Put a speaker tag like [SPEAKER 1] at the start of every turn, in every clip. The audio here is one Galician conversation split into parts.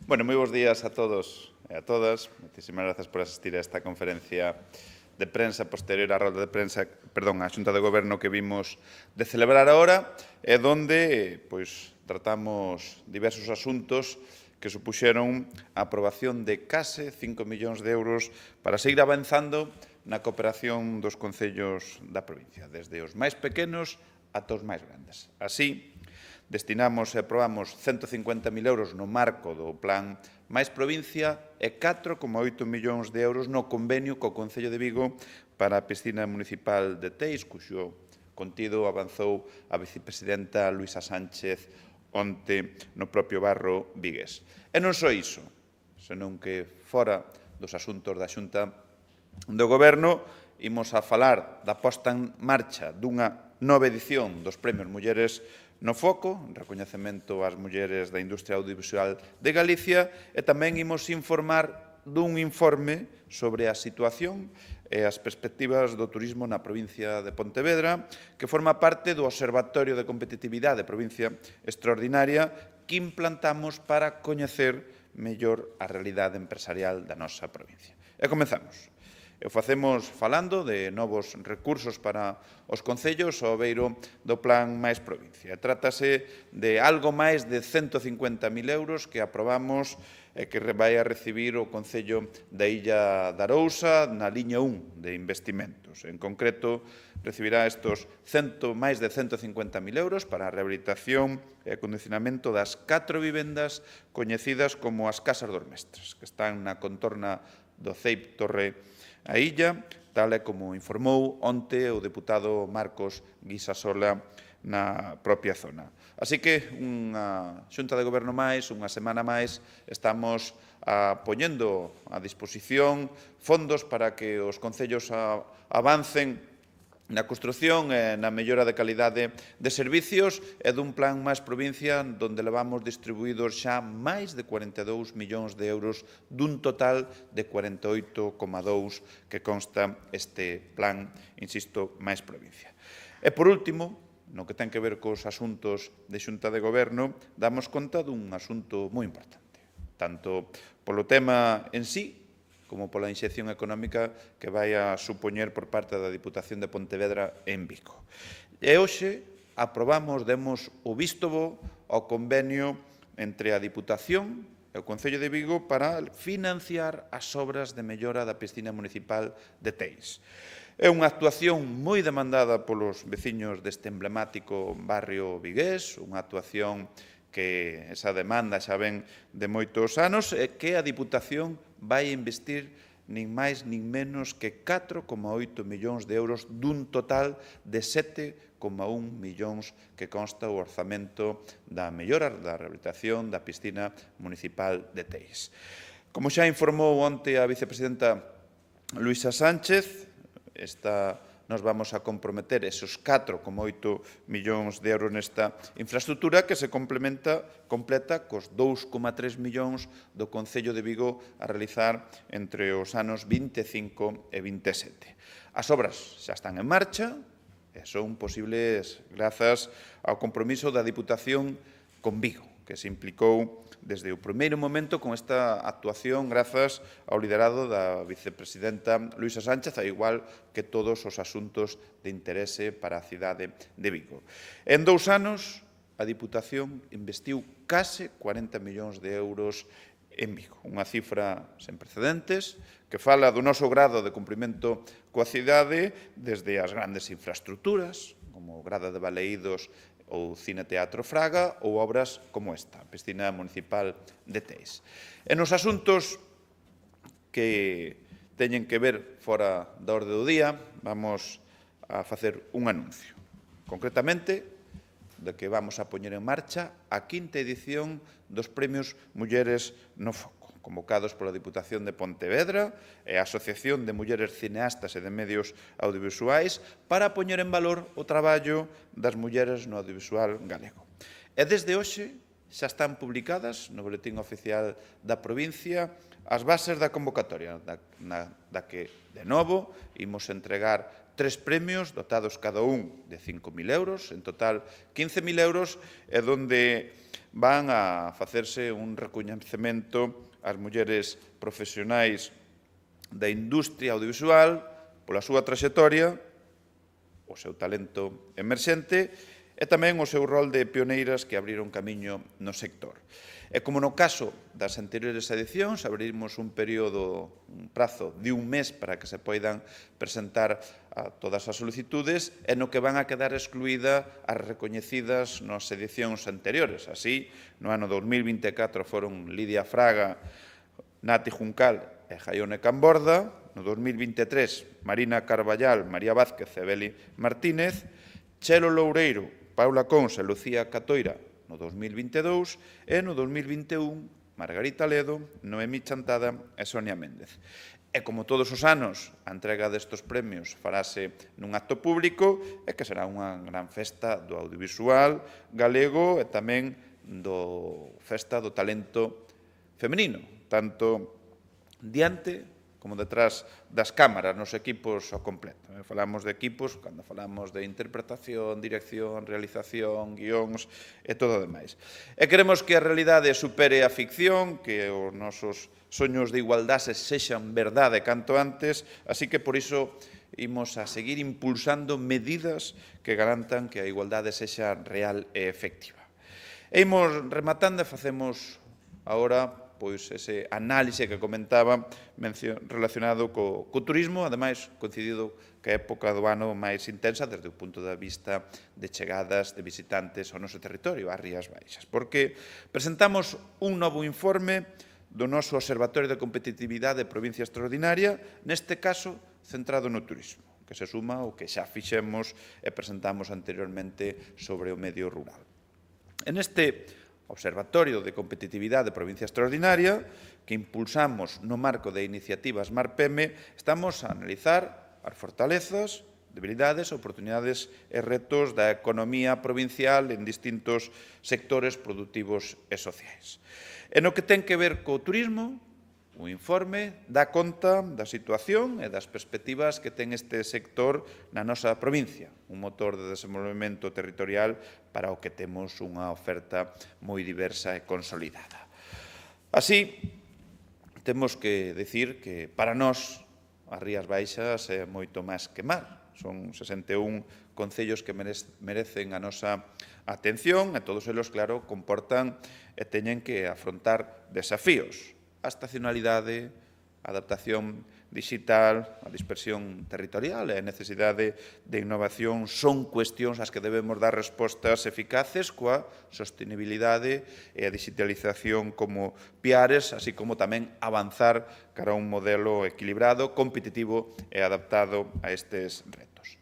[SPEAKER 1] Bueno, moi bons días a todos e a todas. Moitísimas grazas por asistir a esta conferencia de prensa posterior á rolda de prensa, perdón, á Xunta de Goberno que vimos de celebrar agora, e donde tratamos diversos asuntos que supuxeron a aprobación de case 5 millóns de euros para seguir avanzando na cooperación dos concellos da provincia, desde os máis pequenos ata os máis grandes. Así, destinamos e aprobamos 150.000 euros no marco do Plan Máis Provincia e 4,8 millóns de euros no convenio co Concello de Vigo para a piscina municipal de Teis, cuxo contido avanzou a vicepresidenta Luisa Sánchez onte no propio barro vigués. E non só iso, senón que fora dos asuntos da Xunta do Goberno imos a falar da posta en marcha dunha nova edición dos Premios Mulleres no Foco, en recoñecemento ás mulleres da industria audiovisual de Galicia, e tamén imos informar dun informe sobre a situación e as perspectivas do turismo na provincia de Pontevedra, que forma parte do Observatorio de Competitividade Provincia Extraordinaria que implantamos para coñecer mellor a realidade empresarial da nosa provincia. E comenzamos. E o facemos falando de novos recursos para os concellos ao beiro do Plan Máis Provincia. Trátase de algo máis de 150.000 euros que aprobamos e que vai a recibir o Concello da Illa de Arousa na liña 1 de investimentos. En concreto, recibirá estos máis de 150.000 euros para a rehabilitación e acondicionamento das 4 vivendas coñecidas como as Casas dos Mestres, que están na contorna do CEIP Torre a Illa, tal e como informou onte o deputado Marcos Guisasola na propia zona. Así que unha Xunta de Goberno máis, unha semana máis, estamos poñendo a disposición fondos para que os concellos avancen na construción e na mellora de calidade de servicios e dun Plan Máis Provincia onde levamos distribuídos xa máis de 42 millóns de euros dun total de 48,2 que consta este plan, insisto, Máis Provincia. E por último, no que ten que ver cos asuntos de Xunta de Goberno, damos conta dun asunto moi importante, tanto polo tema en sí, como pola inxección económica que vai a supoñer por parte da Diputación de Pontevedra en Vigo. E hoxe aprobamos, demos o visto bo ao convenio entre a Diputación e o Concello de Vigo para financiar as obras de mellora da piscina municipal de Teis. É unha actuación moi demandada polos veciños deste emblemático barrio vigués, unha actuación que esa demanda xa ven de moitos anos e que a Diputación vai investir nin máis nin menos que 4,8 millóns de euros dun total de 7,1 millóns que consta o orzamento da mellora da rehabilitación da piscina municipal de Teis. Como xa informou onte a vicepresidenta Luisa Sánchez, nos vamos a comprometer esos 4,8 millóns de euros nesta infraestructura que se completa cos 2,3 millóns do Concello de Vigo a realizar entre os anos 25 e 27. As obras xa están en marcha e son posibles grazas ao compromiso da Diputación con Vigo, que se implicou desde o primeiro momento con esta actuación grazas ao liderado da vicepresidenta Luisa Sánchez, ao igual que todos os asuntos de interese para a cidade de Vigo. En 2 anos, a Diputación investiu case 40 millóns de euros en Vigo, unha cifra sen precedentes que fala do noso grado de cumprimento coa cidade desde as grandes infraestructuras, como Grada de Balaídos ou Cine Teatro Fraga, ou obras como esta, a piscina municipal de Teis. E nos asuntos que teñen que ver fora da orde do día, vamos a facer un anuncio. Concretamente, de que vamos a poñer en marcha a 5ª edición dos Premios Mulleres no Foco, convocados pola Diputación de Pontevedra e a Asociación de Mulleres Cineastas e de Medios Audiovisuais para poñer en valor o traballo das mulleres no audiovisual galego. E desde hoxe xa están publicadas no Boletín Oficial da provincia as bases da convocatoria, da que, de novo, imos entregar 3 premios dotados cada un de 5.000 euros, en total 15.000 euros, e donde van a facerse un recoñecemento ás mulleres profesionais da industria audiovisual pola súa traxectoria, o seu talento emerxente e tamén o seu rol de pioneiras que abriron camiño no sector. E como no caso das anteriores edicións, abrimos un prazo de un mes para que se poidan presentar a todas as solicitudes e no que van a quedar excluídas as recoñecidas nas edicións anteriores. Así, no ano 2024 foron Lidia Fraga, Nati Juncal e Jaione Camborda, no 2023 Marina Carballal, María Vázquez e Beli Martínez, Chelo Loureiro, Paula Cons e Lucía Catoira no 2022 e no 2021 Margarita Ledo, Noemí Chantada e Sonia Méndez. E como todos os anos, a entrega destes premios farase nun acto público e que será unha gran festa do audiovisual galego e tamén do festa do talento feminino, tanto diante como detrás das cámaras, nos equipos ao completo. Falamos de equipos cando falamos de interpretación, dirección, realización, guións e todo o demais. E queremos que a realidade supere a ficción, que os nosos soños de igualdade sexan verdade canto antes, así que por iso imos a seguir impulsando medidas que garantan que a igualdade sexa real e efectiva. E imos rematando e facemos agora pois ese análise que comentaba relacionado co turismo, ademais coincidido que a época do ano máis intensa desde o punto de vista de chegadas de visitantes ao noso territorio, ás Rías Baixas, porque presentamos un novo informe do noso Observatorio de Competitividade de Provincia Extraordinaria, neste caso centrado no turismo, que se suma ao que xa fixemos e presentamos anteriormente sobre o medio rural. En este Observatorio de Competitividade de Provincia Extraordinaria, que impulsamos no marco de iniciativas MARPEME, estamos a analizar as fortalezas, debilidades, oportunidades e retos da economía provincial en distintos sectores productivos e sociais. E no que ten que ver co turismo, o informe dá conta da situación e das perspectivas que ten este sector na nosa provincia, un motor de desenvolvemento territorial para o que temos unha oferta moi diversa e consolidada. Así, temos que dicir que para nós as Rías Baixas é moito máis que mar. Son 61 concellos que merecen a nosa atención e todos eles, claro, comportan e teñen que afrontar desafíos. A estacionalidade, a adaptación digital, a dispersión territorial e a necesidade de innovación son cuestións ás que debemos dar respostas eficaces coa sostenibilidade e a digitalización como piares, así como tamén avanzar cara a un modelo equilibrado, competitivo e adaptado a estes retos.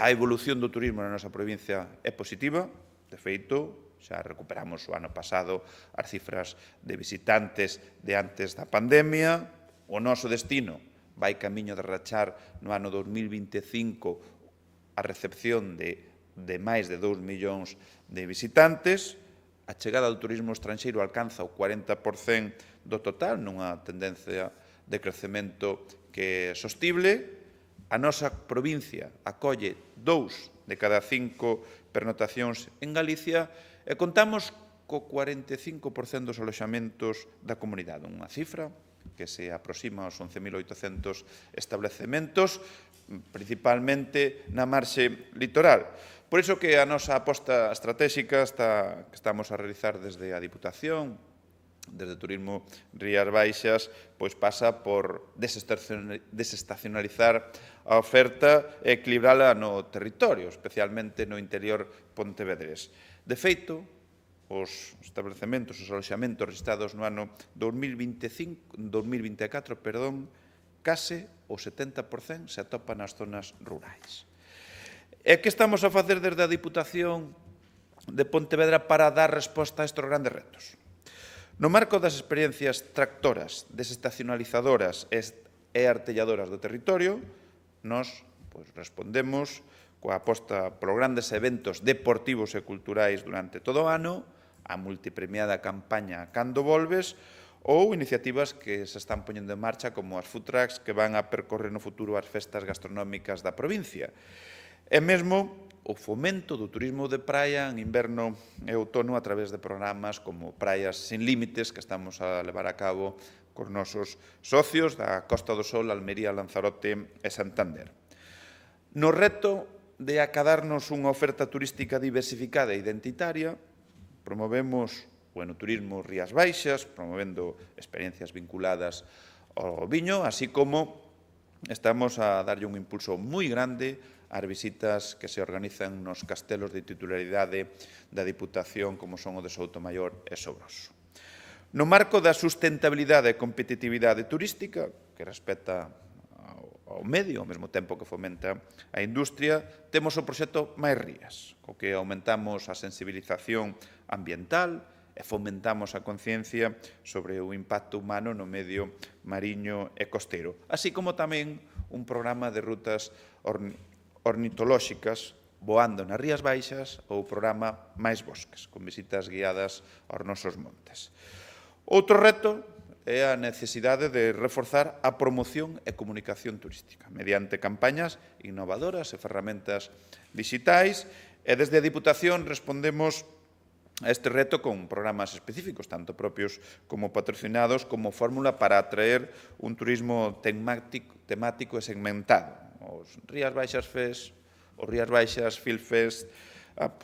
[SPEAKER 1] A evolución do turismo na nosa provincia é positiva, de feito, xa recuperamos o ano pasado as cifras de visitantes de antes da pandemia. O noso destino vai camiño de rachar no ano 2025 a recepción de máis de 2 millóns de visitantes. A chegada do turismo estranxeiro alcanza o 40% do total, nunha tendencia de crecemento que é sostible. A nosa provincia acolle 2 de cada 5 pernotacións en Galicia e contamos co 45% dos aloxamentos da comunidade, unha cifra que se aproxima aos 11.800 establecementos, principalmente na marxe litoral. Por iso que a nosa aposta estratégica que estamos a realizar desde a Diputación, desde Turismo Rías Baixas, pois pasa por desestacionalizar a oferta e equilibrala no territorio, especialmente no interior pontevedrés. De feito, os establecementos, os aloxamentos registrados no ano 2024, case o 70% se atopan nas zonas rurais. E que estamos a facer desde a Diputación de Pontevedra para dar resposta a estes grandes retos? No marco das experiencias tractoras, desestacionalizadoras e artelladoras do territorio, nós respondemos coa aposta polos grandes eventos deportivos e culturais durante todo o ano, a multipremiada campaña Cando Volves, ou iniciativas que se están poñendo en marcha como as food trucks que van a percorrer no futuro as festas gastronómicas da provincia. E mesmo o fomento do turismo de praia en inverno e outono a través de programas como Praias Sin Límites que estamos a levar a cabo cos nosos socios da Costa do Sol, Almería, Lanzarote e Santander. No reto de acadarnos unha oferta turística diversificada e identitaria, promovemos o enoturismo Rías Baixas, promovendo experiencias vinculadas ao viño, así como estamos a darlle un impulso moi grande ás visitas que se organizan nos castelos de titularidade da Diputación, como son o de Soutomaior e Sobroso. No marco da sustentabilidade e competitividade turística, que respecta ao medio, ao mesmo tempo que fomenta a industria, temos o proxecto Máis Rías, co que aumentamos a sensibilización ambiental e fomentamos a conciencia sobre o impacto humano no medio mariño e costeiro, así como tamén un programa de rutas ornitolóxicas voando nas Rías Baixas ou o programa Máis Bosques, con visitas guiadas aos nosos montes. Outro reto é a necesidade de reforzar a promoción e comunicación turística mediante campañas innovadoras e ferramentas digitais, e desde a Diputación respondemos a este reto con programas específicos, tanto propios como patrocinados, como fórmula para atraer un turismo temático e segmentado. Os Rías Baixas Fest, os Rías Baixas Film Fest,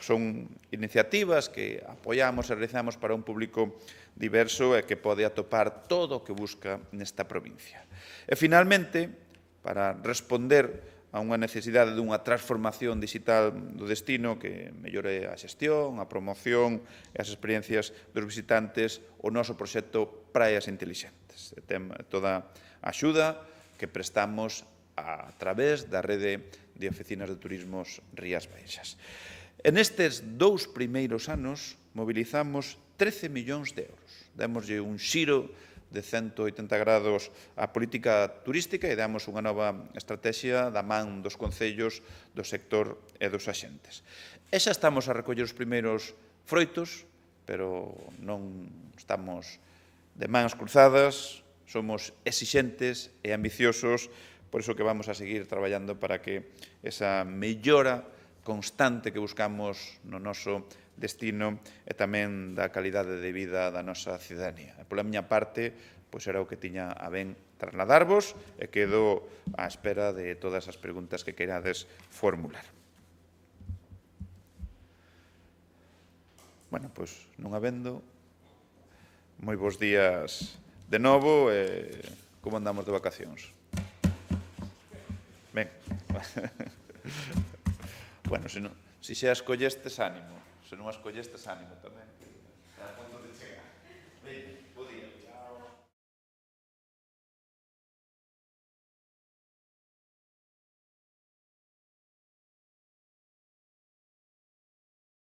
[SPEAKER 1] son iniciativas que apoiamos e realizamos para un público diverso e que pode atopar todo o que busca nesta provincia. E, finalmente, para responder a unha necesidade dunha transformación digital do destino que mellore a xestión, a promoción e as experiencias dos visitantes, o noso proxecto Praias Intelixentes. Ten toda a axuda que prestamos a través da rede de oficinas de turismos Rías Baixas. En estes 2 primeiros anos mobilizamos 13 millóns de euros. Démoslle un xiro de 180 grados á política turística e damos unha nova estrategia da man dos concellos, do sector e dos axentes. E xa estamos a recoller os primeiros froitos, pero non estamos de mans cruzadas, somos exixentes e ambiciosos, por iso que vamos a seguir traballando para que esa mellora constante que buscamos no noso destino e tamén da calidade de vida da nosa cidadanía. Pola miña parte, pois era o que tiña a ben trasladarvos e quedo á espera de todas as preguntas que queirades formular. Bueno, pois non habendo, moi bons días de novo e como andamos de vacacións? Ben, bueno, se xa escollestes, ánimo. Se non escollestes, ánimo tamén.